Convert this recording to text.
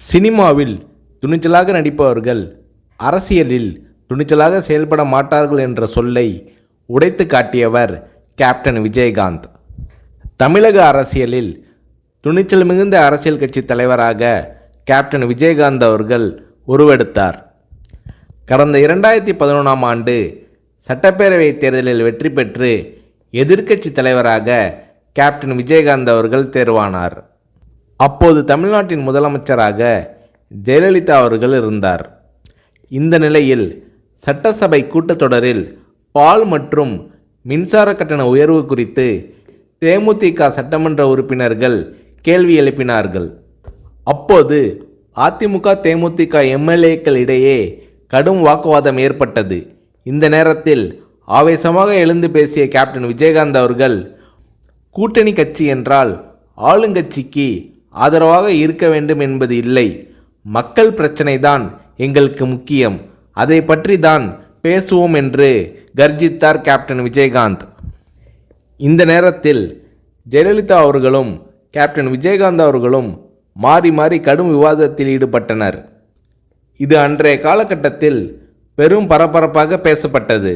சினிமாவில் துணிச்சலாக நடிப்பவர்கள் அரசியலில் துணிச்சலாக செயல்பட மாட்டார்கள் என்ற சொல்லை உடைத்து காட்டியவர் கேப்டன் விஜயகாந்த். தமிழக அரசியலில் துணிச்சல் மிகுந்த அரசியல் கட்சி தலைவராக கேப்டன் விஜயகாந்த் அவர்கள் உருவெடுத்தார். கடந்த 2011ஆம் ஆண்டு சட்டப்பேரவை தேர்தலில் வெற்றி பெற்று எதிர்க்கட்சி தலைவராக கேப்டன் விஜயகாந்த் அவர்கள் தேர்வானார். அப்போது தமிழ்நாட்டின் முதலமைச்சராக ஜெயலலிதா அவர்கள் இருந்தார். இந்த நிலையில் சட்டசபை கூட்டத்தொடரில் பால் மற்றும் மின்சார கட்டண உயர்வு குறித்து தேமுதிக சட்டமன்ற உறுப்பினர்கள் கேள்வி எழுப்பினார்கள். அப்போது அதிமுக தேமுதிக எம்எல்ஏக்கள் இடையே கடும் வாக்குவாதம் ஏற்பட்டது. இந்த நேரத்தில் ஆவேசமாக எழுந்து பேசிய கேப்டன் விஜயகாந்த் அவர்கள், கூட்டணி கட்சி என்றால் ஆளுங்கட்சிக்கு ஆதரவாக இருக்க வேண்டும் என்பது இல்லை, மக்கள் பிரச்சனை தான் எங்களுக்கு முக்கியம், அதை பற்றி தான் பேசுவோம் என்று கர்ஜித்தார் கேப்டன் விஜயகாந்த். இந்த நேரத்தில் ஜெயலலிதா அவர்களும் கேப்டன் விஜயகாந்த் அவர்களும் மாறி மாறி கடும் விவாதத்தில் ஈடுபட்டனர். இது அன்றைய காலகட்டத்தில் பெரும் பரபரப்பாக பேசப்பட்டது.